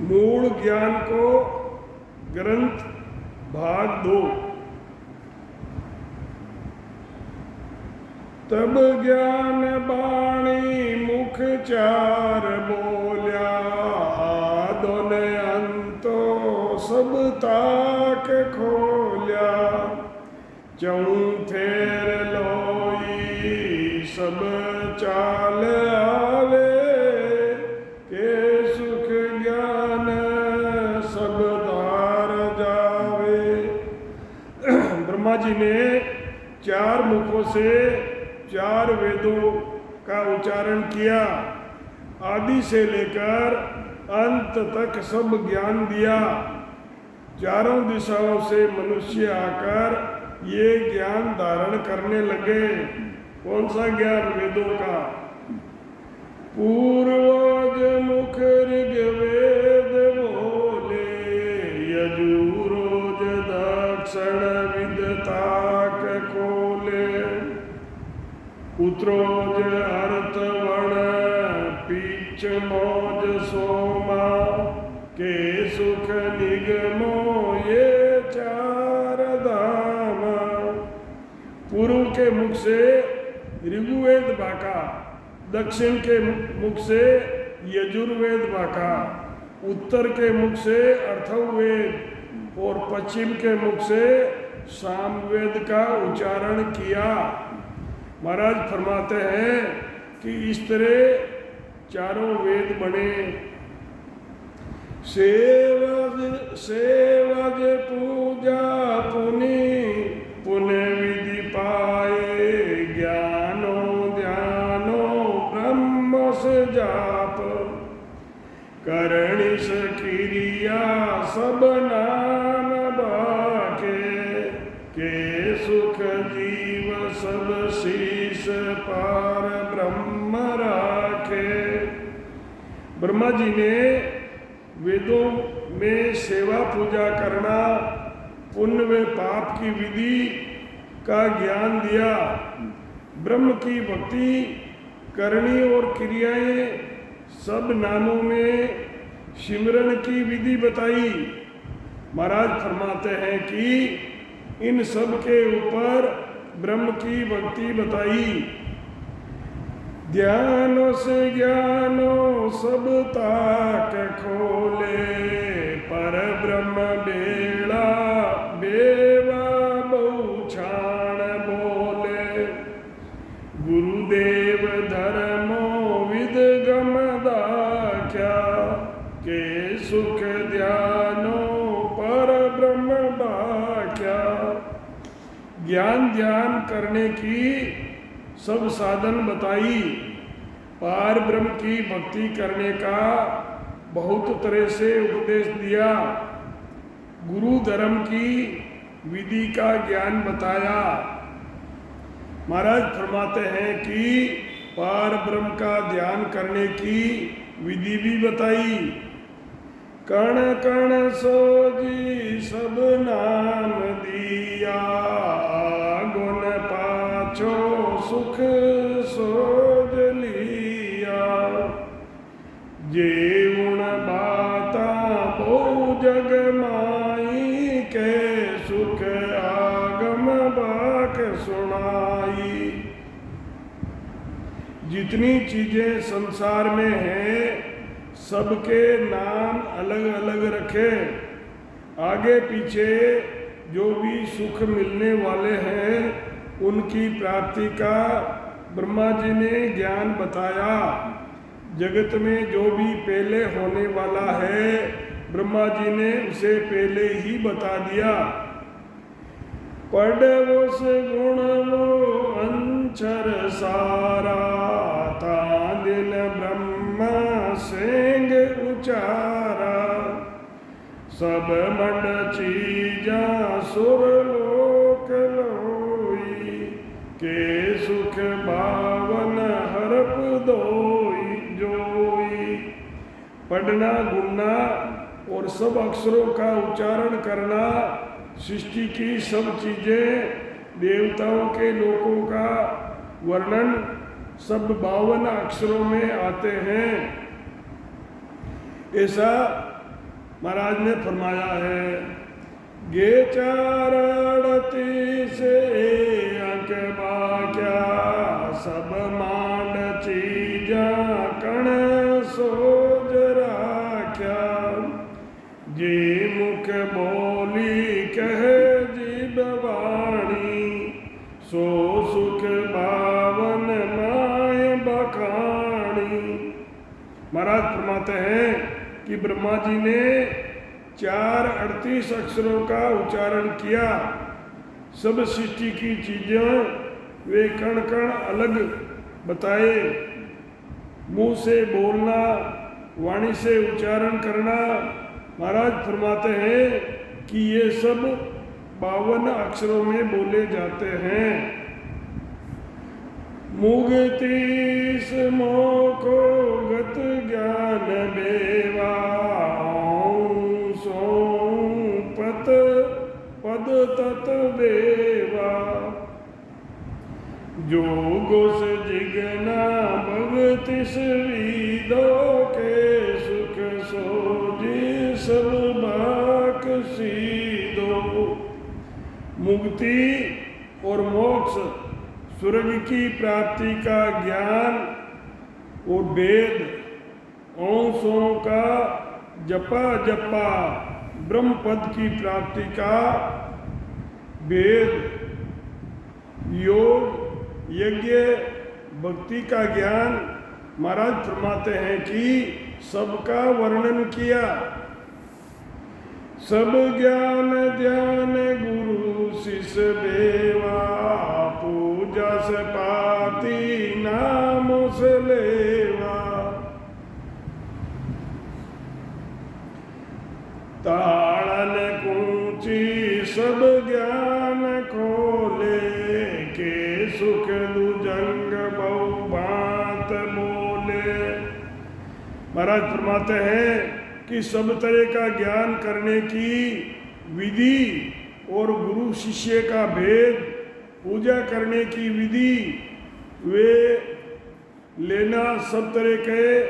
मूल ज्ञान को ग्रंथ भाग 2। तब ज्ञान बाणी मुख चार बोल्या, आदो ने अंतो सब ताक खोल्या। चौफेर लोई सब चाल आवे, के सुख ज्ञान सब धार जावे। ब्रह्मा जी ने 4 मुखों से 4 वेदों का उच्चारण किया। आदि से लेकर अंत तक सब ज्ञान दिया। चारों दिशाओं से मनुष्य आकर ये ज्ञान धारण करने लगे। कौन सा ज्ञान? वेदों का। पूर्वज मुख ऋग्वेद बोले, यजुरोज दक्षिण विदताक खोले। उत्तरोज अर्थवण पीछ मौज सोमा, के सुख निगमो ये 4 धाम। पूर्व के मुख से ऋग्वेद बाका, दक्षिण के मुख से यजुर्वेद बाका, उत्तर के मुख से अथर्ववेद और पश्चिम के मुख से सामवेद का उच्चारण किया। महाराज फरमाते हैं कि इस तरह 4 वेद बने। सेवज पूजा पुनि, पुण्य विधि पाए। ज्ञानो ध्यानो ब्रह्म से जाप, करणिस क्रिया सब नाम बाके। के सुख जीव सब शीश पार ब्रह्म राखे। ब्रह्मा जी ने वेदों में सेवा पूजा करना, पुण्य व पाप की विधि का ज्ञान दिया। ब्रह्म की भक्ति करनी और क्रियाएं सब नामों में सिमरन की विधि बताई। महाराज फरमाते हैं कि इन सब के ऊपर ब्रह्म की भक्ति बताई। ध्यानो से ज्ञानो सब ताक खोले, पर ब्रह्म बेड़ा बेवा बहुछाण बोले। गुरुदेव धर्मो विदगम दाख्या, के सुख ध्यानो पर ब्रह्म बाख्या। ज्ञान ध्यान करने की सब साधन बताई। पार ब्रह्म की भक्ति करने का बहुत तरह से उपदेश दिया। गुरु धर्म की विधि का ज्ञान बताया। महाराज फरमाते हैं कि पार ब्रह्म का ध्यान करने की विधि भी बताई। कण कण सोजी सब नाम दिया, गुण पाछो सुख सोज लिया। जेउण बाता बहु जग माई, के सुख आगम बाक सुनाई। जितनी चीजें संसार में हैं सबके नाम अलग अलग रखे। आगे पीछे जो भी सुख मिलने वाले हैं उनकी प्राप्ति का ब्रह्मा जी ने ज्ञान बताया। जगत में जो भी पहले होने वाला है ब्रह्मा जी ने उसे पहले ही बता दिया। पढ़वोस गुण वो अंचर सारा, तादिन ब्रह्मा सेंग उचारा। सब मंड चीजा सुरलोक लोई, के सुख बावन हरप दोई जोई। पढ़ना गुणना और सब अक्षरों का उच्चारण करना, सृष्टि की सब चीजें, देवताओं के लोकों का वर्णन सब 52 अक्षरों में आते हैं। ऐसा महाराज ने फरमाया है, गे 438 अंक बाक्या, सब मांड चीजा कण सोज राख्या, जे मुख बोली कह जीव वाणी, सो सुख बावन माय बखानी। महाराज फरमाते हैं कि ब्रह्मा जी ने 438 अक्षरों का उच्चारण किया। सब सृष्टि की चीजें वे कण कण अलग बताए। मुंह से बोलना, वाणी से उच्चारण करना। महाराज फरमाते हैं कि ये सब 52 अक्षरों में बोले जाते हैं। मुगतीस मोको गत ज्ञान बेवा, सो पत पद तत देवा, जो गोस जिगना भगतिस विदो के, सुख सोजी सब बाक सीदो। मुक्ति और मोक्ष, स्वर्ग की प्राप्ति का ज्ञान और वेद, अंशों का जपा जपा, ब्रह्म पद की प्राप्ति का वेद, योग, यज्ञ, भक्ति का ज्ञान। महाराज फरमाते हैं कि सबका वर्णन किया। सब ज्ञान ध्यान गुरु शिष्य देवा, पूजा से पाती नाम से लेवा, ताड़न कूची सब ज्ञान खोले, के सुख दुजंग बहु बात बोले। महाराज फरमाते हैं कि सब तरह का ज्ञान करने की विधि और गुरु शिष्य का भेद, पूजा करने की विधि, वे लेना, सब तरह के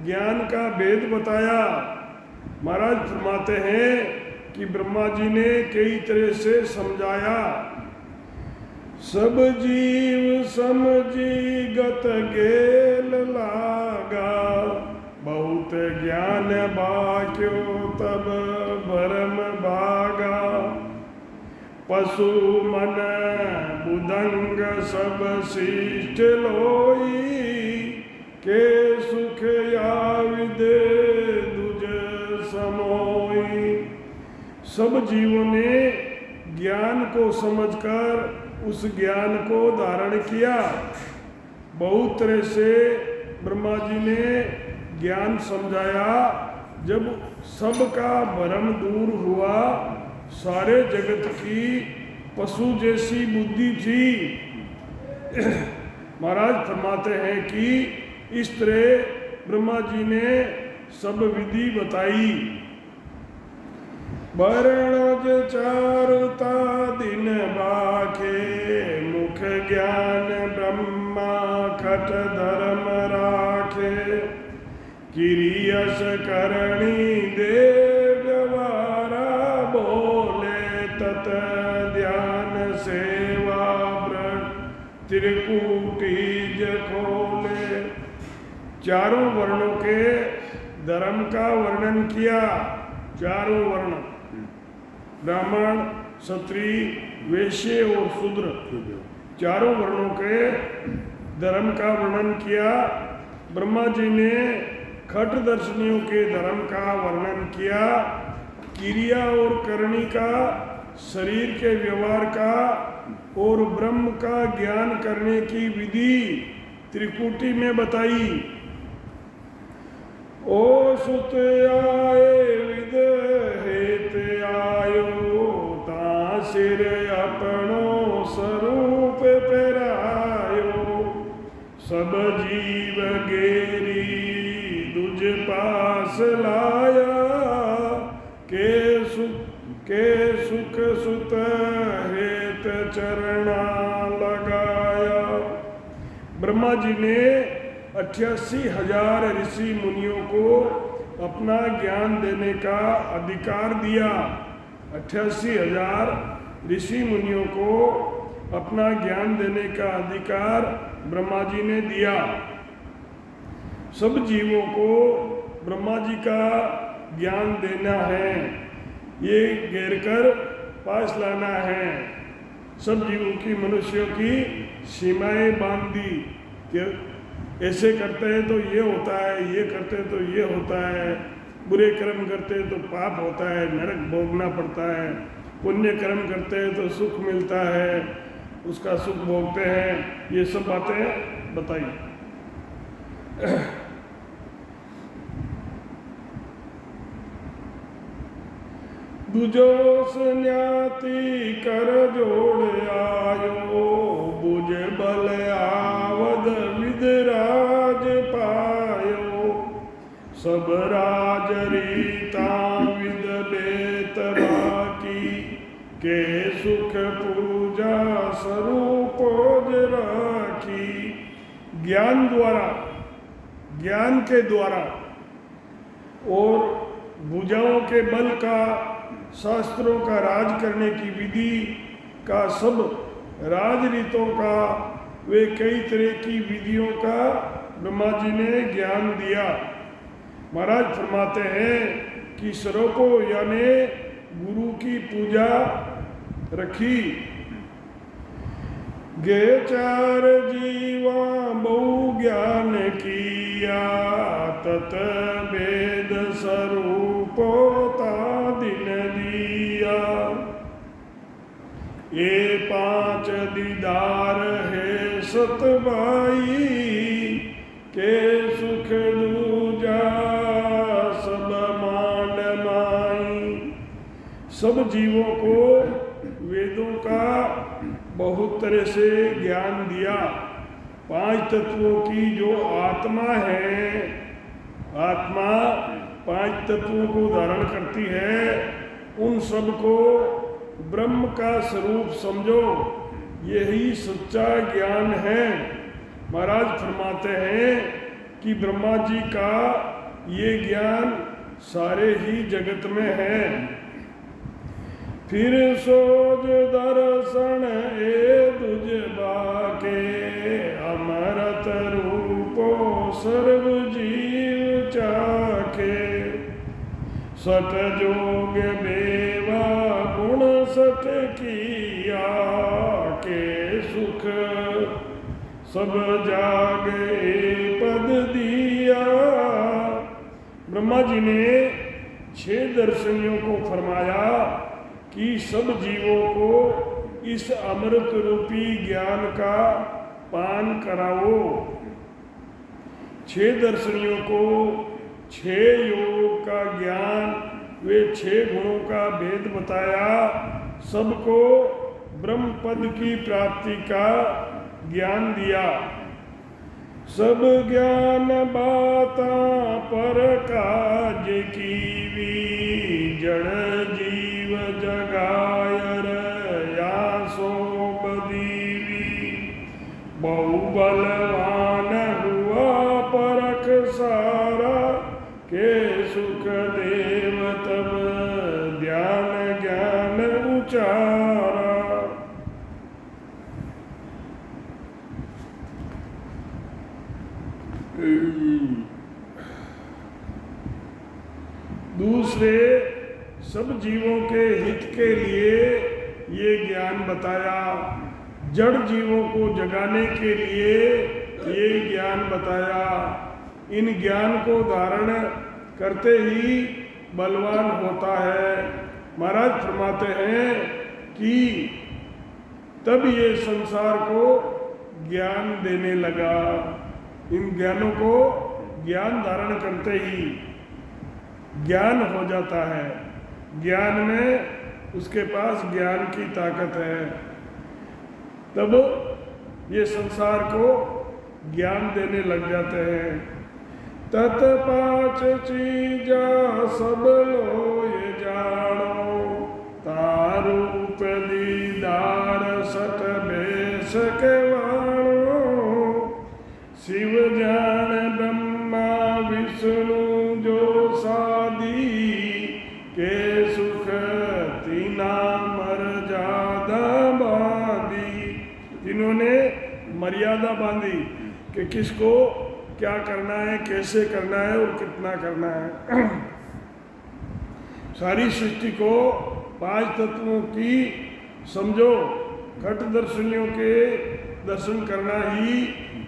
ज्ञान का भेद बताया। महाराज फरमाते हैं कि ब्रह्मा जी ने कई तरह से समझाया। सब जीव समझी गत गेल लागा, बहुत ज्ञान बाक्यो तब भरम भागा, पशु मन बुदंग सब शिष्ट लोई, के सुख याविद दुज समोई। सब जीवों ने ज्ञान को समझकर उस ज्ञान को धारण किया। बहुत तरह से ब्रह्मा जी ने ज्ञान समझाया। जब सबका भ्रम दूर हुआ, सारे जगत की पशु जैसी बुद्धि थी। महाराज फरमाते हैं कि इस तरह ब्रह्मा जी ने सब विधि बताई। वर्णज चारुता दिन बाखे, मुख ज्ञान ब्रह्मा खट धर्म राखे, किरियस करणी देव वारा बोले, तत ध्यान सेवा व्रत त्रिकूटी खोले। चारों वर्णों के धर्म का वर्णन किया। चारों वर्ण, ब्राह्मण, क्षत्रिय, वैश्य और शूद्र, चारों वर्णों के धर्म का वर्णन किया। ब्रह्मा जी ने खट दर्शनियों के धर्म का वर्णन किया। क्रिया और करणी का, शरीर के व्यवहार का और ब्रह्म का ज्ञान करने की विधि त्रिकुटी में बताई। ओ सुत आए विद हेत आयो, ता सिर अपनो स्वरूप पेरायो, सब जीव गेरी दुज पास लाया, के सुख सुत हेत चरणा लगाया। ब्रह्मा जी ने 88,000 ऋषि मुनियों को अपना ज्ञान देने का अधिकार दिया। 88,000 ऋषि मुनियों को अपना ज्ञान देने का अधिकार ब्रह्मा जी ने दिया। सब जीवों को ब्रह्मा जी का ज्ञान देना है, ये घेर कर पास लाना है। सब जीवों की, मनुष्यों की सीमाएं बांध दी कि ऐसे करते हैं तो ये होता है, ये करते हैं तो ये होता है, बुरे कर्म करते हैं तो पाप होता है, नरक भोगना पड़ता है, पुण्य कर्म करते हैं तो सुख मिलता है, उसका सुख भोगते हैं। ये सब बातें बताई। दूजो सन्याती कर जोड़ आयो, बुझ बल आवद विदराज पायो, सब राज रीता विद बेत बाकी, के सुख पूजा स्वरूप राखी। ज्ञान द्वारा, ज्ञान के द्वारा और भुजाओं के बल का, शास्त्रों का राज करने की विधि का, सब राजरीतों का, वे कई तरह की विधियों का ब्रह्मा जी ने ज्ञान दिया। महाराज फरमाते हैं कि स्वरूपों यानी गुरु की पूजा रखी। गे चार जीवा बहु ज्ञान किया, तत वेद स्वरूपोता दिन दिया। ये 5 दीदार है सतबाई, के सुख दूजा सब मान माई। सब जीवों को वेदों का बहुत तरह से ज्ञान दिया। 5 तत्वों की जो आत्मा है, आत्मा 5 तत्वों को धारण करती है, उन सब को ब्रह्म का स्वरूप समझो, यही सच्चा ज्ञान है। महाराज फरमाते हैं कि ब्रह्मा जी का ये ज्ञान सारे ही जगत में है। फिर सोज दर्शन ए दुज बाके, अमरत रूपो सर्व जीव चाखे। सत जोग बेवा गुण सत किया, के सुख सब जागे पद दिया। ब्रह्मा जी ने 6 दर्शनियों को फरमाया कि सब जीवों को इस अमृत रूपी ज्ञान का पान कराओ। 6 दर्शनियों को 6 योग का ज्ञान, वे 6 गुणों का भेद बताया। सबको ब्रह्म पद की प्राप्ति का ज्ञान दिया। सब ज्ञान बाता पर काज कीवी, जड़ जीव जगायर या सो बदीवी। बहु बलवान हुआ परख सारा, के सुख देव तब ध्यान ज्ञान उचारा। दूसरे सब जीवों के हित के लिए ये ज्ञान बताया। जड़ जीवों को जगाने के लिए ये ज्ञान बताया। इन ज्ञान को धारण करते ही बलवान होता है। महाराज फरमाते हैं कि तब ये संसार को ज्ञान देने लगा। इन ज्ञानों को ज्ञान धारण करते ही ज्ञान हो जाता है। ज्ञान में उसके पास ज्ञान की ताकत है, तब ये संसार को ज्ञान देने लग जाते हैं। तत 5 चीजा सब लोय जानो, तारूप दीदार सत बेस केवाणो। शिव जान ब्रह्मा विष्णु जो सा बांधी के सुख तीना मर्यादा बांधी। जिन्होंने मर्यादा बांधी कि किसको क्या करना है, कैसे करना है और कितना करना है। सारी सृष्टि को 5 तत्वों की समझो, घट दर्शनियों के दर्शन करना ही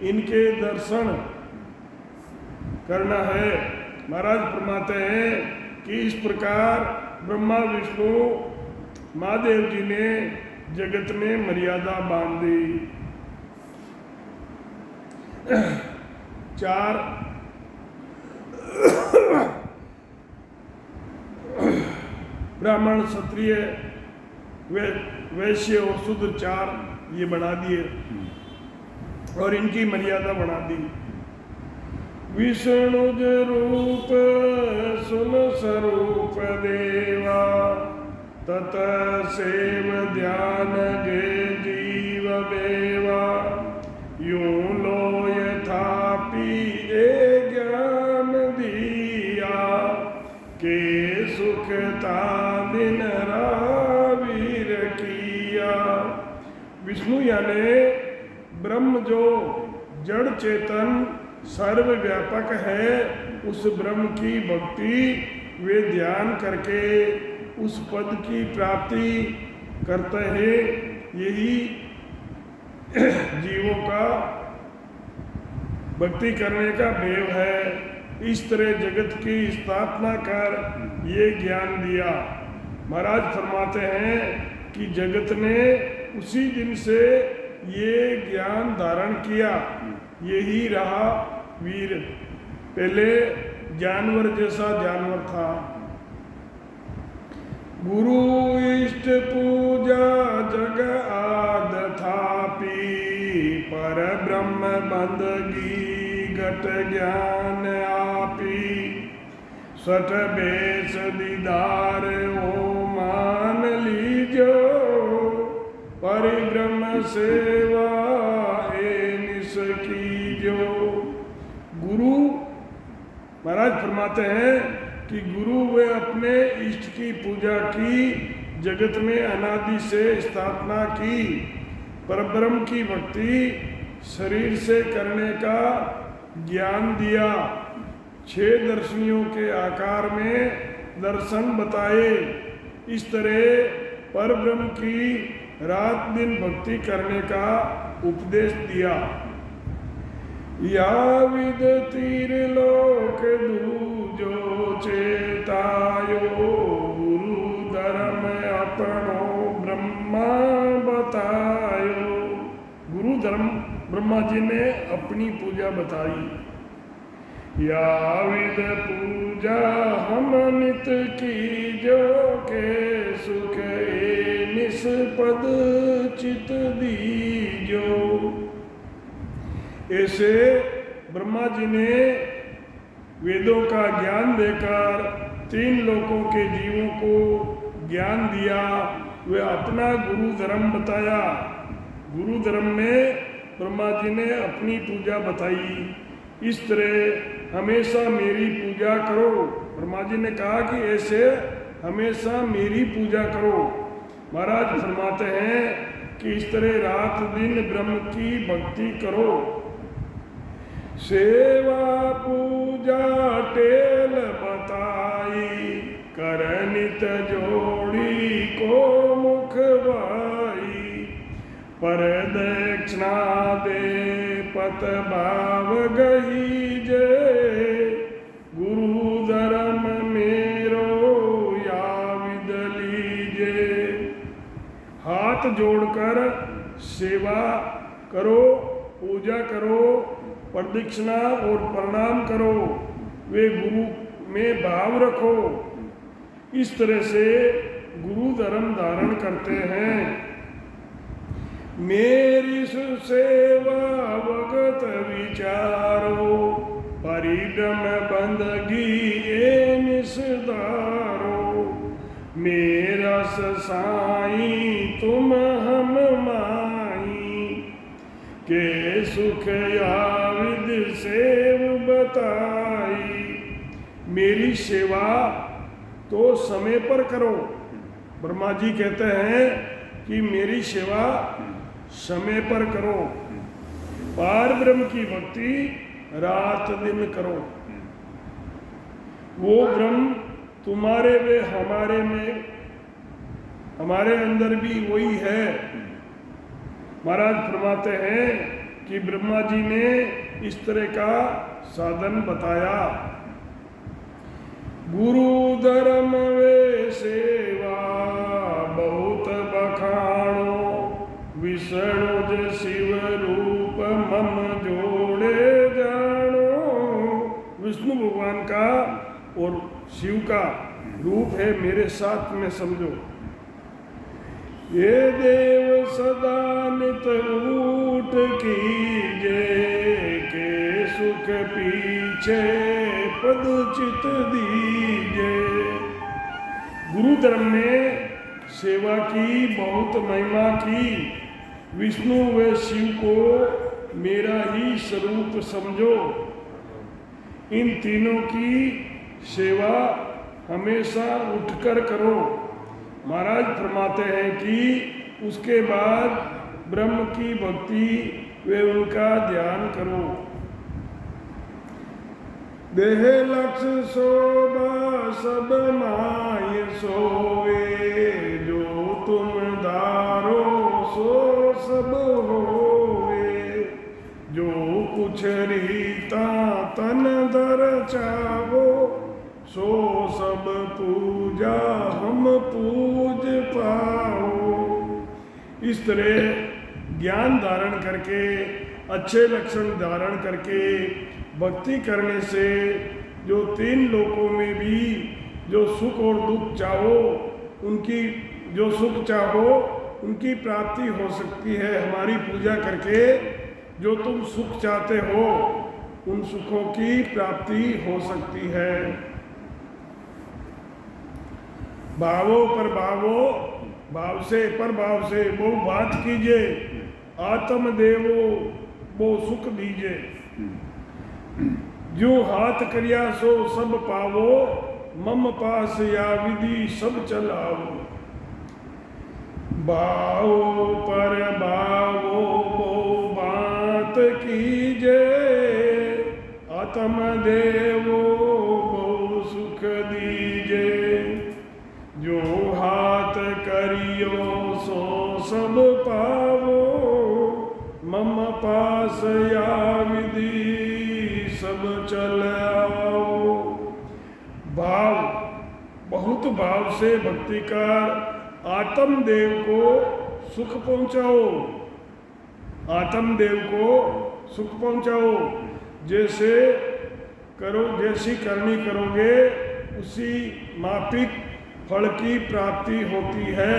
इनके दर्शन करना है। महाराज फरमाते हैं कि इस प्रकार ब्रह्मा विष्णु महादेव जी ने जगत में मर्यादा बांध दी। 4 ब्राह्मण क्षत्रिय वैश्य और शूद्र 4 ये बना दिए और इनकी मर्यादा बना दी। विष्णु रूप सुन स्वरूप देवा तत सेव ध्यान गे जीव बेवा यूं लो यथापि ए ज्ञान दिया के सुखता दिन रावीर किया। विष्णु यानी ब्रह्म जो जड़ चेतन सर्वव्यापक है, उस ब्रह्म की भक्ति वे ध्यान करके उस पद की प्राप्ति करते हैं। यही जीवों का भक्ति करने का भेव है। इस तरह जगत की स्थापना कर ये ज्ञान दिया। महाराज फरमाते हैं कि जगत ने उसी दिन से ये ज्ञान धारण किया। यही रहा वीर। पहले जानवर जैसा जानवर था। गुरु इष्ट पूजा जग आद थापी पर ब्रह्म बंदगी घट ज्ञान आपी सठ बेस दीदार ओ मान लीजो परिब्रह्म सेवा ए निस कीजो। गुरु महाराज फरमाते हैं कि गुरु वे अपने इष्ट की पूजा की, जगत में अनादि से स्थापना की, परब्रह्म की भक्ति शरीर से करने का ज्ञान दिया, 6 दर्शनियों के आकार में दर्शन बताए। इस तरह परब्रह्म की रात दिन भक्ति करने का उपदेश दिया। या विद तीर लोक दूजो चेतायो गुरु धर्म अपनो ब्रह्मा बतायो। गुरु धर्म ब्रह्मा जी ने अपनी पूजा बताई। या विद पूजा हम नित की जो के सुख ए निष्पद चित दीजो। ऐसे ब्रह्मा जी ने वेदों का ज्ञान देकर 3 लोकों के जीवों को ज्ञान दिया। वे अपना गुरु धर्म बताया। गुरु धर्म में ब्रह्मा जी ने अपनी पूजा बताई। इस तरह हमेशा मेरी पूजा करो। ब्रह्मा जी ने कहा कि ऐसे हमेशा मेरी पूजा करो। महाराज फरमाते हैं कि इस तरह रात दिन ब्रह्म की भक्ति करो। सेवा पूजा टेल बताई कर नित जोड़ी को मुख भाई पर दक्षिणा दे पत भाव गही जे गुरु धर्म मेरो या विद लीजे। हाथ जोड़कर सेवा करो, पूजा करो, प्रदक्षिणा और प्रणाम करो, वे गुरु में भाव रखो। इस तरह से गुरु धर्म धारण करते हैं। मेरी सुसेवा भगत विचारो परिब्रह्म बंदगी ए निसदारो। मेरा साई तुम हम माई के सुख या विद सेव बताई। मेरी सेवा तो समय पर करो। ब्रह्मा जी कहते हैं कि मेरी सेवा समय पर करो, पार ब्रह्म की भक्ति रात दिन करो। वो ब्रह्म तुम्हारे में हमारे में, हमारे अंदर भी वही है। महाराज फरमाते हैं कि ब्रह्मा जी ने इस तरह का साधन बताया। गुरु धर्म वे सेवा बहुत बखानो, विष्णु ज शिव रूप मम जोड़े जानो। विष्णु भगवान का और शिव का रूप है मेरे साथ में समझो। ये देव सदा नित ऊट कीजे, के सुख पीछे पद चित दीजे। गुरु धर्म ने सेवा की, बहुत महिमा की। विष्णु व शिव को मेरा ही स्वरूप समझो। इन तीनों की सेवा हमेशा उठकर करो। महाराज फरमाते हैं कि उसके बाद ब्रह्म की भक्ति वे उनका ध्यान करो। देह लक्ष्य शोभा सब माय सोवे, जो तुम धारो सो सब होवे। जो कुछ रीता तन दर चावो, सो सब पूजा हम पूज पाओ। इस तरह ज्ञान धारण करके, अच्छे लक्षण धारण करके भक्ति करने से जो तीन लोकों में भी जो सुख और दुख चाहो, उनकी जो सुख चाहो उनकी प्राप्ति हो सकती है। हमारी पूजा करके जो तुम सुख चाहते हो उन सुखों की प्राप्ति हो सकती है। भावो पर भावो, भाव से पर भाव से वो बात कीजिए। आत्म देवो वो सुख दीजिए। जो हाथ करिया सो सब पावो, मम पास या विधि सब चलाओ। भावो पर भावो वो बात कीजिए। आत्म देवो वो सुख दीजिए। जो हाथ करियो सो सब पावो, मम पास या विधि सब चल आओ। भाव, बहुत भाव से भक्ति कर आत्म देव को सुख पहुंचाओ। आत्म देव को सुख पहुंचाओ। जैसे करो, जैसी करनी करोगे उसी मापिक फल की प्राप्ति होती है।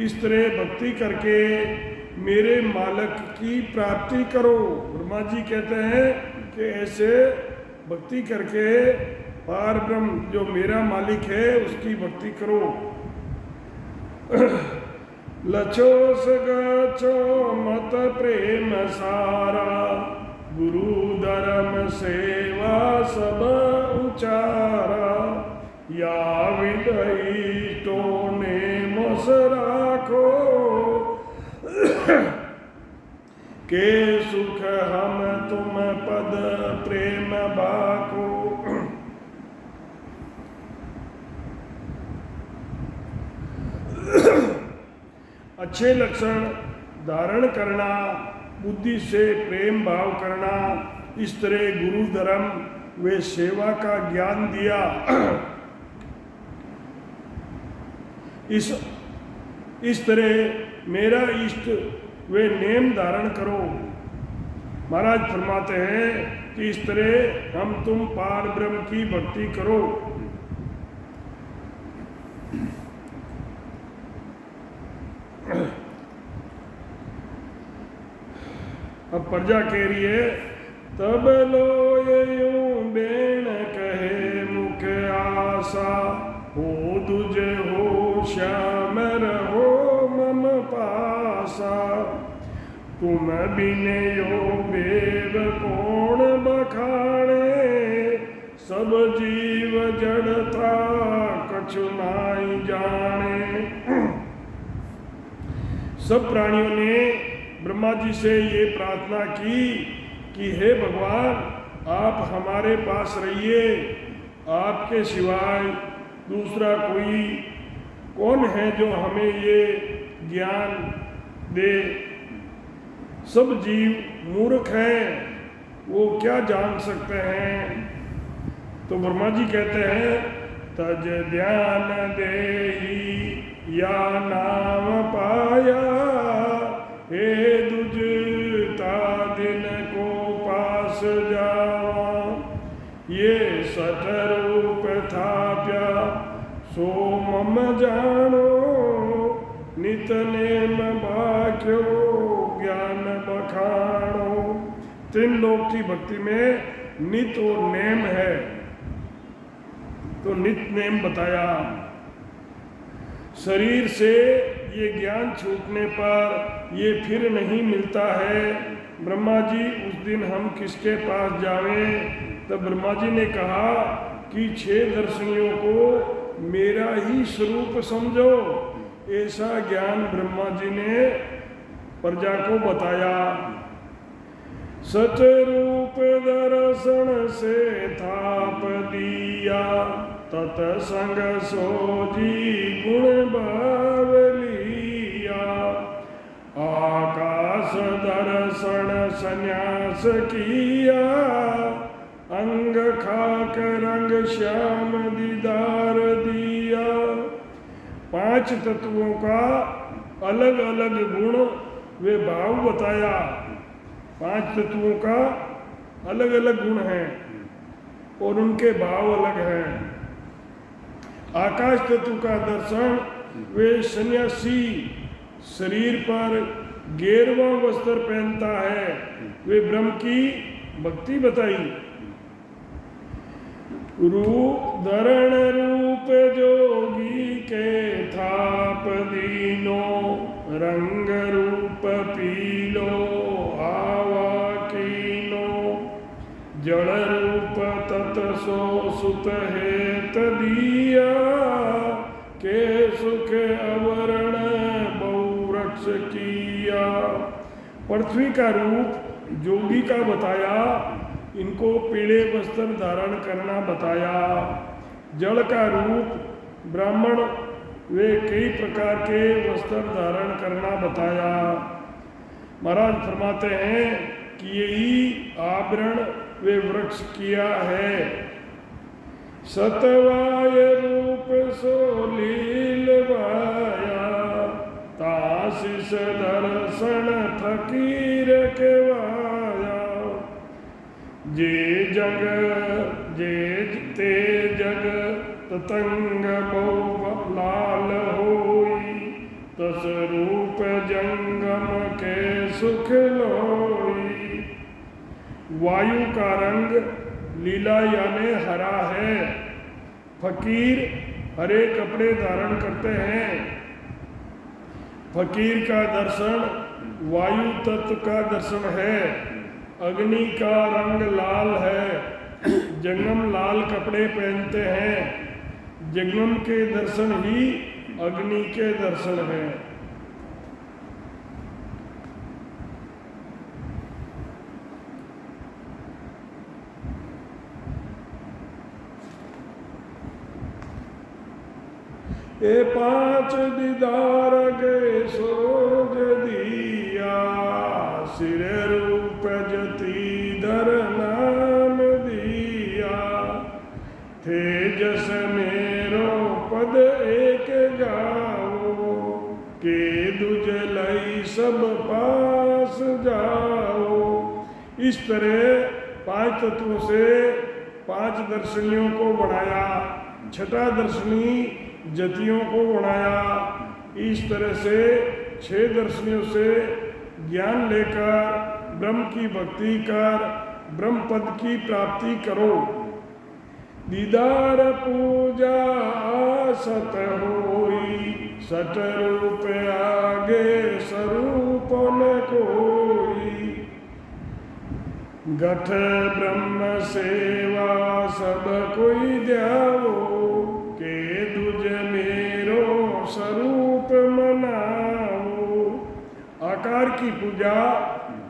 इस तरह भक्ति करके मेरे मालिक की प्राप्ति करो। ब्रह्मा जी कहते हैं कि ऐसे भक्ति करके पार ब्रह्म जो मेरा मालिक है उसकी भक्ति करो। लचो सगचो मत प्रेम सारा, गुरु धर्म सेवा सब उचारा। या विदयिष्टो ने मोस राखो, के सुख हम तुम पद प्रेम बाको। अच्छे लक्षण धारण करना, बुद्धि से प्रेम भाव करना, इस तरह गुरु धर्म वे सेवा का ज्ञान दिया। इस तरह मेरा इष्ट वे नेम धारण करो। महाराज फरमाते हैं कि इस तरह हम तुम पार ब्रह्म की भक्ति करो। अब प्रजा कह रही है, तब लोयो बेण कहे मुख आशा, हो दुज हो श्याम रहो मम पासा। तुम बिन यो बेव कौन बखाणे, सब सब जीव जड़ता कछु नाई जाने। सब प्राणियों ने ब्रह्मा जी से ये प्रार्थना की कि हे भगवान आप हमारे पास रहिए, आपके सिवाय दूसरा कोई कौन है जो हमें ये ज्ञान दे। सब जीव मूर्ख हैं, वो क्या जान सकते हैं। तो ब्रह्मा जी कहते हैं तज ध्यान देही या नाम पाया, हे दुजता दिन को पास जावा। ये सठ रूप थाप्या सो मम जानो, नित नेम बाक्यो ज्ञान बखानो। तीन लोक की भक्ति में नित और नेम है, तो नित नेम बताया। शरीर से ये ज्ञान छूटने पर ये फिर नहीं मिलता है। ब्रह्मा जी उस दिन हम किसके पास जावें। तब ब्रह्मा जी ने कहा कि 6 दर्शनियों को मेरा ही स्वरूप समझो। ऐसा ज्ञान ब्रह्मा जी ने प्रजा को बताया। सतरूप दर्शन से थाप दिया, तत्संग सोजी गुण बावलिया। आकाश दर्शन संन्यास किया, अंग खाक रंग श्याम दीदार दिया। 5 तत्वों का अलग अलग गुण वे भाव बताया। 5 तत्वों का अलग अलग गुण हैं और उनके भाव अलग हैं। आकाश तत्व का दर्शन, वे सन्यासी शरीर पर गेरवा वस्त्र पहनता है, वे ब्रह्म की भक्ति बताई। धरण रूप जोगी के थाप दीनो, रंग रूप पीलो आवा कीनो। जड़ रूप तत सो सुत हेत दिया, के सुख अवरण बहुवृक्ष किया। पृथ्वी का रूप जोगी का बताया, इनको पीले वस्त्र धारण करना बताया। जड़ का रूप ब्राह्मण, वे कई प्रकार के वस्त्र धारण करना बताया। महाराज फरमाते हैं कि यही आवरण वे वृक्ष किया है। सतवाय रूप सो लीलवाया, ताशिष दर्शन फकीर केवाया। जे जग जे ते जग ततंग बहु लाल होई, तस रूप जंगम के सुख लोई। वायु का रंग लीला यानी हरा है। फकीर हरे कपड़े धारण करते हैं। फकीर का दर्शन वायु तत्व का दर्शन है। अग्नि का रंग लाल है। जंगम लाल कपड़े पहनते हैं। जंगम के दर्शन ही अग्नि के दर्शन हैं। ए 5 दीदार गे सोज दिया, सिर रूप जति धर नाम दिया। तेजस मेरो पद एक गाओ, के दुजलई सब पास जाओ। इस तरह 5 तत्वों से 5 दर्शनियों को बनाया। छठा दर्शनी जतियों को बनाया। इस तरह से 6 दर्शनियों से ज्ञान लेकर ब्रह्म की भक्ति कर ब्रह्म पद की प्राप्ति करो। दीदार पूजा सत होई, सट रूप आगे स्वरूप न कोई। गठ ब्रह्म सेवा सब कोई ध्यावो, के दुज मेरो स्वरूप मनाओ। आकार की पूजा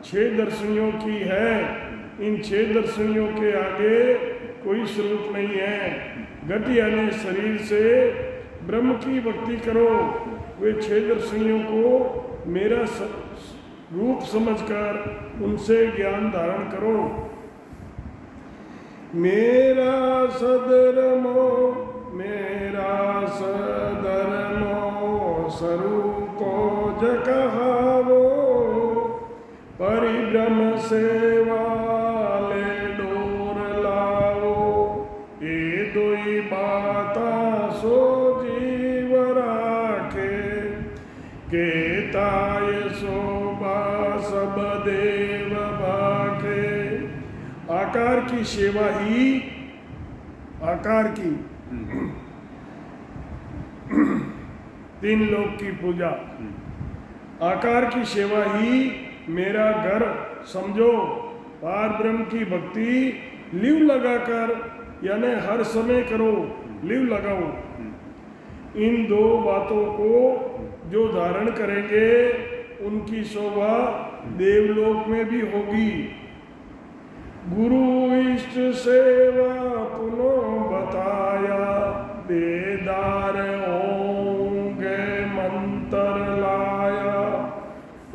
6 दर्शनियों की है। इन 6 दर्शनियों के आगे कोई स्वरूप नहीं है। घट यानी शरीर से ब्रह्म की भक्ति करो। वे 6 दर्शनियों को मेरा रूप समझकर उनसे ज्ञान धारण करो। मेरा सदरमो स्वरूपो जकहावो, परिब्रह्म सेवा ले डोर लाओ। ये दोई बाता सो जीव राखे, के ताय शोभा सब देव भाखे। आकार की सेवा ही, आकार की 3 लोक की पूजा, आकार की सेवा ही मेरा घर समझो। पार ब्रह्म की भक्ति लिव लगाकर यानी हर समय करो, लिव लगाओ। इन 2 बातों को जो धारण करेंगे उनकी शोभा देवलोक में भी होगी। गुरु इष्ट सेवा पुनो बताया, बेदार होंगे मंत्र लाया।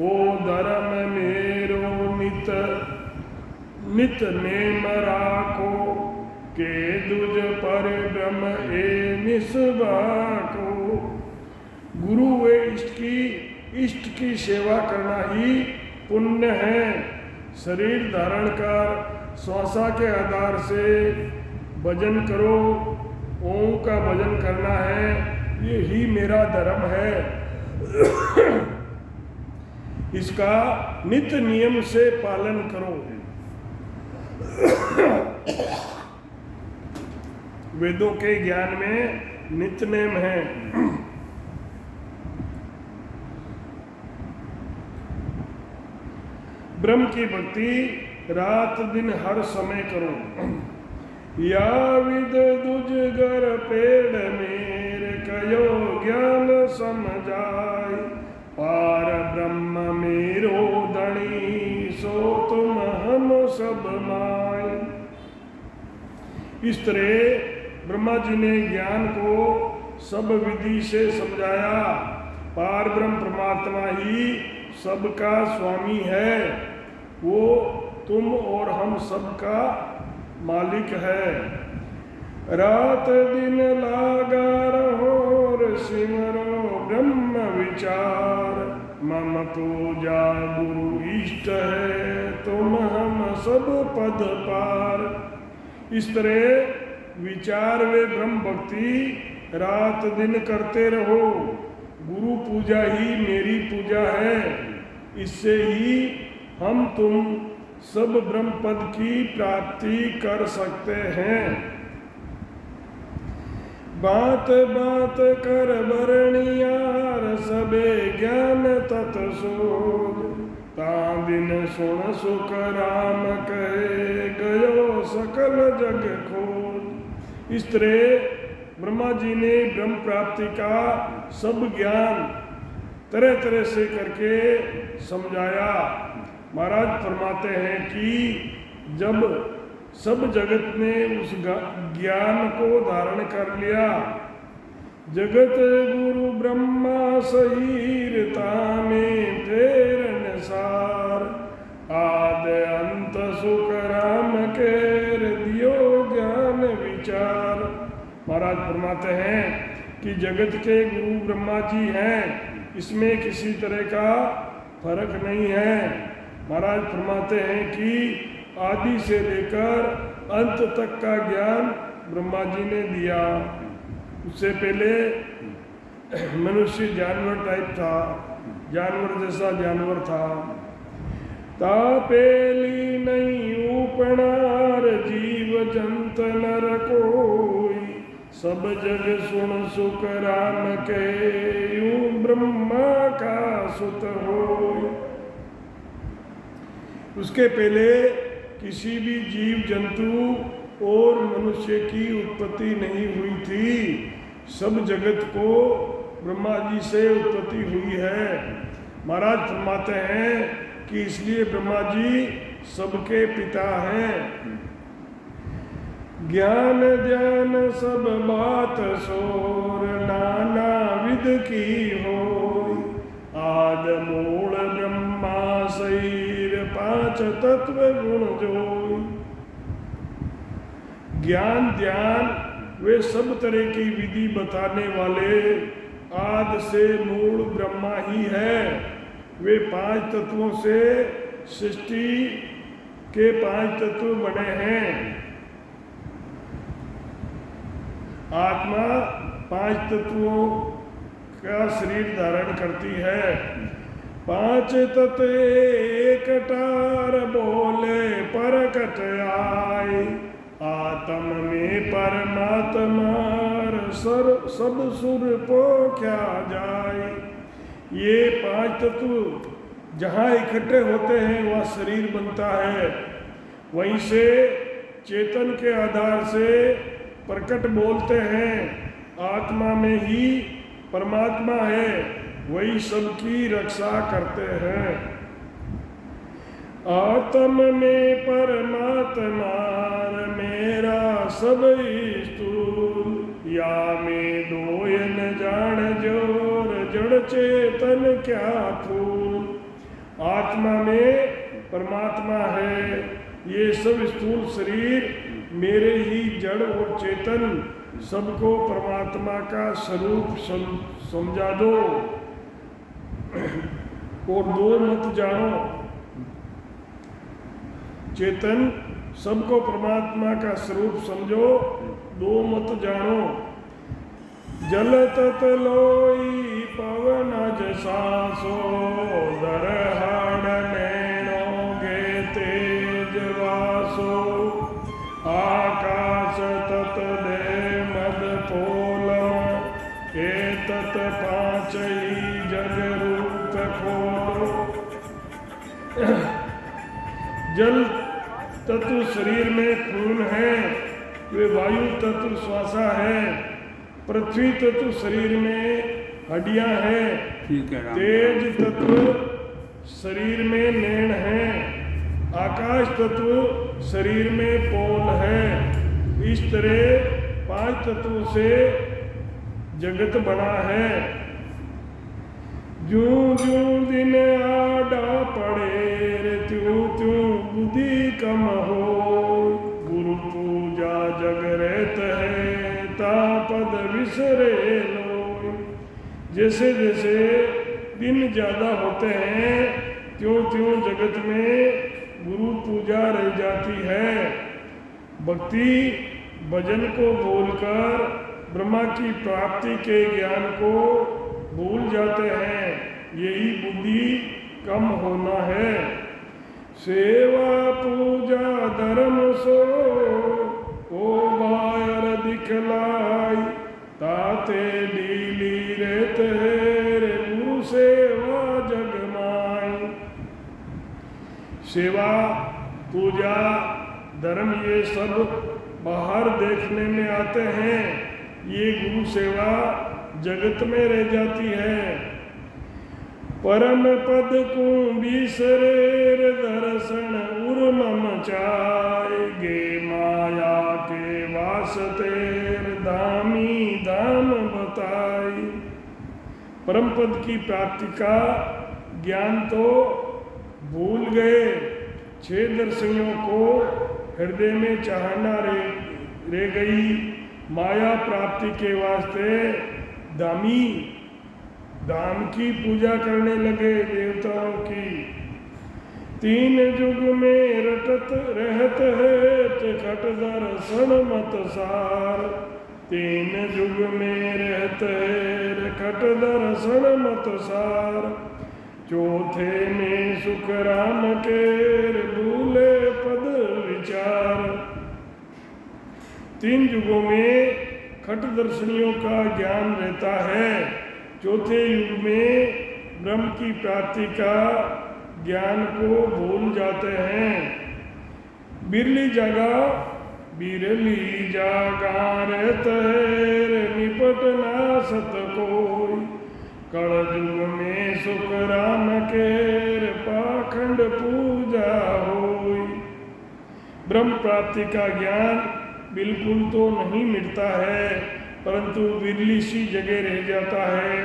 ओ धर्म मेरो नित नित नेम राखो, के दुज पर ब्रह्म ए निस्बाको। गुरु व इष्ट की सेवा करना ही पुण्य है। शरीर धारण कर श्वासा के आधार से भजन करो। ओम का भजन करना है, ये ही मेरा धर्म है। इसका नित्य नियम से पालन करो। वेदों के ज्ञान में नित्य नेम है। ब्रह्म की भक्ति रात दिन हर समय करो। या विद दुजगर पेड़ मेर कयो ज्ञान समझाय, पार ब्रह्म मेरो धनी सो तुम हम सब माय। इस तरह ब्रह्मा जी ने ज्ञान को सब विधि से समझाया। पार ब्रह्म परमात्मा ही सबका स्वामी है। वो तुम और हम सबका मालिक है। रात दिन लागा रहो सिमरो ब्रह्म विचार, मम पूजा गुरु इष्ट है तुम हम सब पद पार। इस तरह विचार व ब्रह्म भक्ति रात दिन करते रहो। गुरु पूजा ही मेरी पूजा है। इससे ही हम तुम सब ब्रह्म पद की प्राप्ति कर सकते हैं। बात बात कर बरनियार सबे ज्ञान तत सोध, ता दिन सुन सुख राम कहे गयो सकल जग खोज। इस तरह ब्रह्मा जी ने ब्रह्म प्राप्ति का सब ज्ञान तरह तरह से करके समझाया। महाराज फरमाते हैं कि जब सब जगत ने उस ज्ञान को धारण कर लिया, जगत गुरु ब्रह्मा सहीरता में प्रेरण सार, आद अंत सुख राम केर दियो ज्ञान विचार। महाराज फरमाते हैं कि जगत के गुरु ब्रह्मा जी हैं, इसमें किसी तरह का फर्क नहीं है। महाराज फरमाते हैं कि आदि से लेकर अंत तक का ज्ञान ब्रह्मा जी ने दिया। उससे पहले मनुष्य जानवर टाइप था, जानवर जैसा जानवर था। तापेली नहीं उपनार जीव जंत नर कोई, सब जग सुन सुख राम के यूं ब्रह्मा का सुत हो। उसके पहले किसी भी जीव जंतु और मनुष्य की उत्पत्ति नहीं हुई थी। सब जगत को ब्रह्मा जी से उत्पत्ति हुई है। महाराज फरमाते हैं कि इसलिए ब्रह्मा जी सबके पिता हैं। ज्ञान ज्ञान सब बात सोर नाना विध की हो, आद मूल ब्रह्मा शरीर पांच तत्व गुण जो। ज्ञान ध्यान वे सब तरह की विधि बताने वाले आद से मूल ब्रह्मा ही है। वे पांच तत्वों से सृष्टि के पांच तत्व बने हैं। आत्मा पांच तत्वों का शरीर धारण करती है। पांच तत्व एक टार बोले परकट आए, आत्म में परमात्मा सब सुर को क्या जाए। ये पांच तत्व जहाँ इकट्ठे होते हैं वह शरीर बनता है। वहीं से चेतन के आधार से प्रकट बोलते हैं। आत्मा में ही परमात्मा है, वही सबकी रक्षा करते हैं। आत्म में परमात्मा मेरा सब स्थूल, या में दोयन जान जोर जड़ चेतन क्या फूल। आत्मा में परमात्मा है, ये सब स्थूल शरीर मेरे ही जड़ और चेतन, सबको परमात्मा का स्वरूप समझा दो और दो मत जानो। चेतन सबको परमात्मा का स्वरूप समझो, दो मत जानो। जल तत लोई पवन जसासो, दर हाड़ नैनो गे तेज वासो। आकाश तत दे मद पोलम, ए तत पांच ही जग रूप खोलो। जल तत्व शरीर में खून है, वे वायु तत्व श्वासा है। पृथ्वी तत्व शरीर में हड्डियां हैं। तेज तत्व शरीर में नैन है। आकाश तत्व शरीर में पोल है। इस तरह पांच तत्वों से जगत बना है। जूं जूं दिन आडा पड़े, त्यों त्यों बुद्धि कम हो। गुरु पूजा जग रहत है, ता पद विसरे लो। जैसे जैसे दिन ज्यादा होते हैं, त्यों त्यों जगत में गुरु पूजा रह जाती है। भक्ति भजन को भूलकर ब्रह्मा की प्राप्ति के ज्ञान को भूल जाते हैं। यही बुद्धि कम होना है। सेवा पूजा धर्म सो, ओ बायर दिखलाई। ताते लीली रहते रे, गुरु सेवा जगमाई। सेवा पूजा धर्म ये सब बाहर देखने में आते हैं। ये गुरु सेवा जगत में रह जाती है। परम पद को बिसरेर, दर्शन उर्मम चाएगे। माया के वास्तेर, दामी दाम बताई। परम पद की प्राप्ति का ज्ञान तो भूल गए। 6 दर्शनों को हृदय में चाहना रह गई। माया प्राप्ति के वास्ते दामी दाम की पूजा करने लगे, देवताओं की। 3 युग में रटत रहत है, खट दर्शन मत सार। 3 युग में रहत है, खट दर्शन मत सार। चौथे में सुख राम के, भूले पद विचार। 3 युगों में खट दर्शनियों का ज्ञान रहता है। चौथे युग में ब्रह्म की प्राप्ति का ज्ञान को भूल जाते हैं। बिरली जागार तैर निपट ना सत कोई, कल युग में सुख राम केर पाखंड पूजा होई। ब्रह्म प्राप्ति का ज्ञान बिल्कुल तो नहीं मिटता है, परंतु बिरली सी जगह रह जाता है।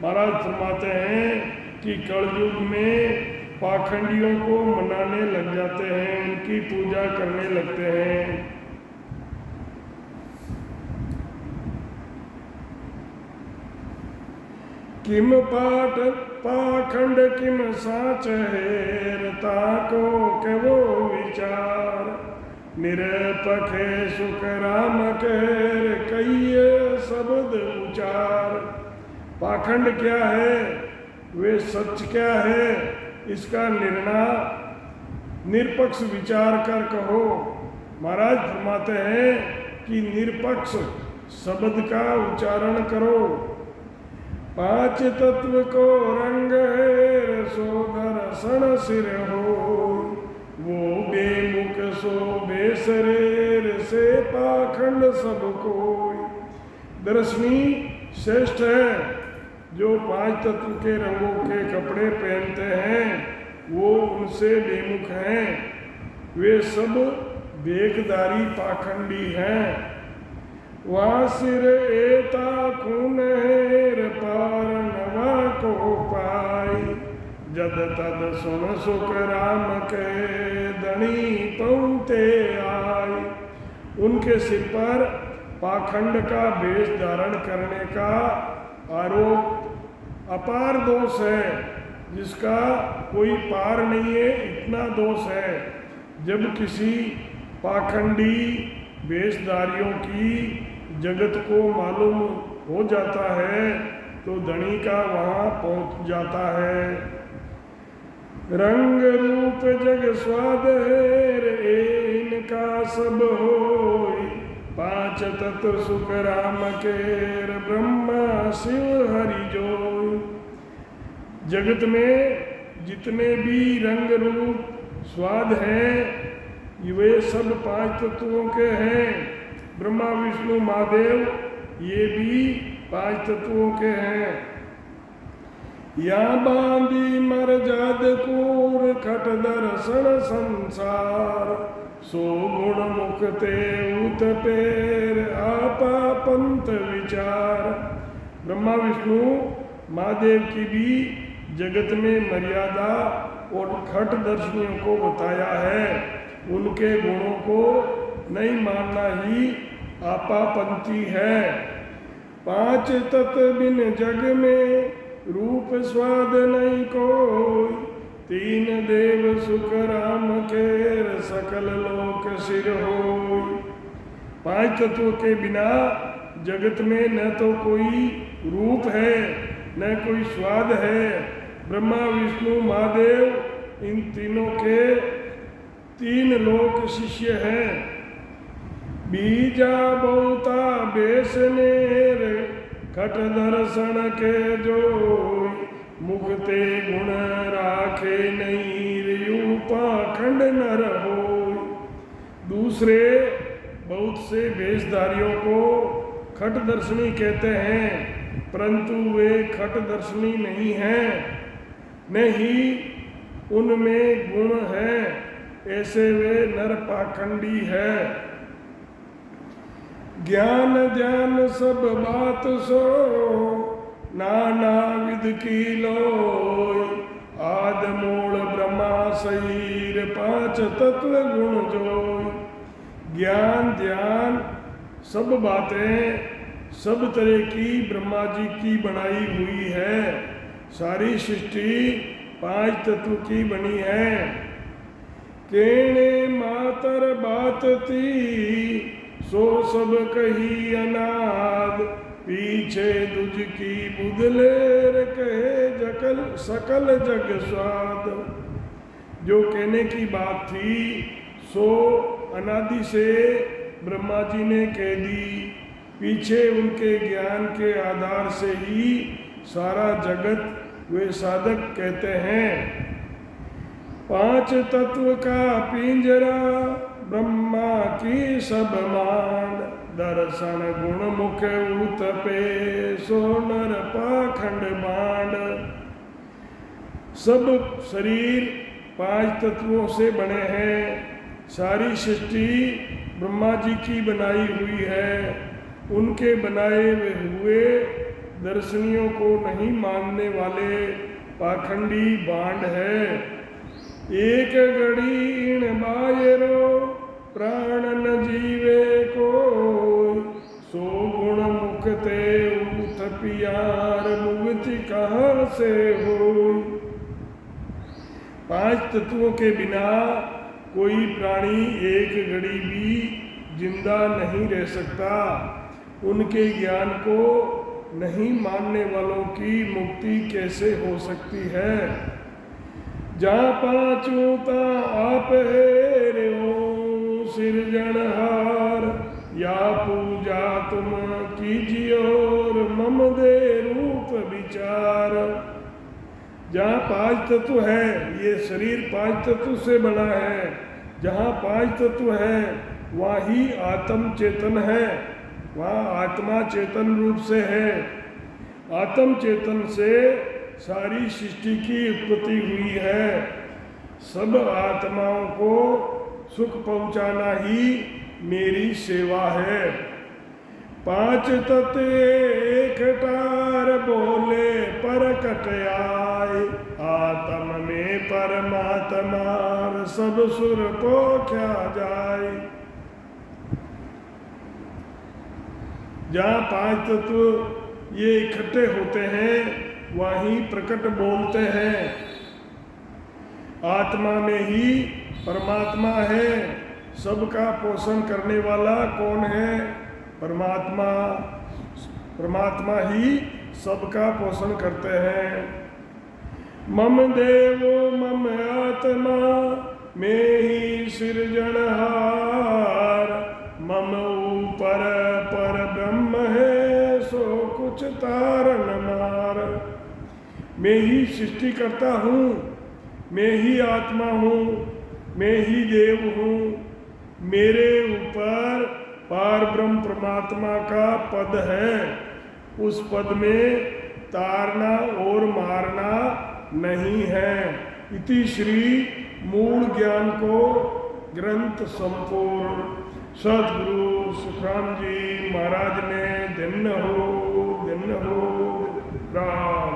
महाराज फरमाते हैं कि कलयुग में पाखंडियों को मनाने लग जाते हैं, उनकी पूजा करने लगते हैं। किम पाठ पाखंड किम साच है, ताको के वो विचार, निरपखे सुख राम केर कहिए शब्द उचार। पाखंड क्या है, वे सच क्या है, इसका निर्णय निरपक्ष विचार कर कहो। महाराज फरमाते हैं कि निरपक्ष शब्द का उच्चारण करो। पांच तत्व को रंग है, सो दर्शन सिर हो, वो बेमुख सो बेसरेर से पाखंड सब कोई। दर्शनी श्रेष्ठ है, जो पांच तत्व के रंगों के कपड़े पहनते हैं वो उनसे बेमुख हैं, वे सब देखदारी पाखंडी हैं। वासिर एता खून हेर पार नवा को पाई, जद तद सुन सुख राम के धनी पहुँचे आई। उनके सिर पर पाखंड का वेश धारण करने का आरोप अपार दोष है, जिसका कोई पार नहीं है, इतना दोष है। जब किसी पाखंडी वेशधारियों की जगत को मालूम हो जाता है तो धनी का वहाँ पहुँच जाता है। रंग रूप जग स्वाद है, इनका सब होई, पांच तत्व सुख राम केर ब्रह्मा शिव हरि जोई। जगत में जितने भी रंग रूप स्वाद हैं वे सब पांच तत्वों के हैं। ब्रह्मा विष्णु महादेव ये भी पांच तत्वों के हैं। या बांधी मर जाद कूर खट दर्शन संसार, सो गुण मुक्ते उत पेर आपा पंथ विचार। ब्रह्मा विष्णु महादेव की भी जगत में मर्यादा और खट दर्शनियों को बताया है। उनके गुणों को नहीं मानना ही आपापंथी है। पांच तत्व बिन जग में रूप स्वाद नहीं कोई, तीन देव सुख राम केर सकल लोक सिर होई। पांच तत्वों के बिना जगत में न तो कोई रूप है न कोई स्वाद है। ब्रह्मा विष्णु महादेव इन तीनों के तीन लोक शिष्य हैं। बीजा बहुता बेसनेर खट दर्शन के जो, मुक्ते गुण राखे नहीं रियु पाखंड न रहो। दूसरे बहुत से वेशधारियों को खट दर्शनी कहते हैं, परंतु वे खट दर्शनी नहीं हैं, न ही उनमें गुण है, ऐसे वे नर पाखंडी है। ज्ञान ध्यान सब बात सो, नाना विध की लोय, आद मूल ब्रह्मा शरीर पांच तत्व गुण जोय। ज्ञान ध्यान सब बातें सब तरह की ब्रह्मा जी की बनाई हुई है। सारी सृष्टि पांच तत्व की बनी है। केणे मातर बात थी, सो सब कही अनाद, पीछे दुज की बुदलेर कहे जकल सकल जग स्वाद। जो कहने की बात थी सो अनादि से ब्रह्मा जी ने कह दी, पीछे उनके ज्ञान के आधार से ही सारा जगत वे साधक कहते हैं। पांच तत्व का पिंजरा ब्रह्मा की सब मान, दर्शन गुण मुख उतपे, सो नर पाखंड बाण। सब शरीर 5 तत्वों से बने हैं। सारी सृष्टि ब्रह्मा जी की बनाई हुई है। उनके बनाए हुए दर्शनियों को नहीं मानने वाले पाखंडी बाण है। एक घड़ी इन बायरो, प्राण न जीवे को, सो गुण मुक्ते उठ पियार, मुक्ति कहाँ से हो। 5 तत्वों के बिना कोई प्राणी एक घड़ी भी जिंदा नहीं रह सकता। उनके ज्ञान को नहीं मानने वालों की मुक्ति कैसे हो सकती है। जहाँ पांचों ता आप है हो सिरजनहार, या पूजा तुम कीजिए और मम दे रूप विचार। जहाँ 5 तत्व है, ये शरीर 5 तत्व से बना है। जहाँ 5 तत्व है वहाँ ही आत्म चेतन है, वहाँ आत्मा चेतन रूप से है। आत्म चेतन से सारी सृष्टि की उत्पत्ति हुई है। सब आत्माओं को सुख पहुँचाना ही मेरी सेवा है। 5 तत्व एक टार बोले परकट आए, आत्म में परमात्मा सब सुर को क्या जाए। जहाँ 5 तत्व ये इकट्ठे होते हैं वहीं प्रकट बोलते हैं। आत्मा में ही परमात्मा है। सबका पोषण करने वाला कौन है? परमात्मा। परमात्मा ही सबका पोषण करते हैं। मम देवो मम आत्मा, में ही सृजनहार, मम ऊपर पर ब्रह्म है, सो कुछ तारन मार। मैं ही सृष्टि करता हूँ, मैं ही आत्मा हूँ, मैं ही देव हूँ। मेरे ऊपर पार ब्रह्म परमात्मा का पद है। उस पद में तारना और मारना नहीं है। इति श्री मूल ज्ञान को ग्रंथ संपूर्ण सद्गुरु सुखराम जी महाराज ने धन्य हो राम।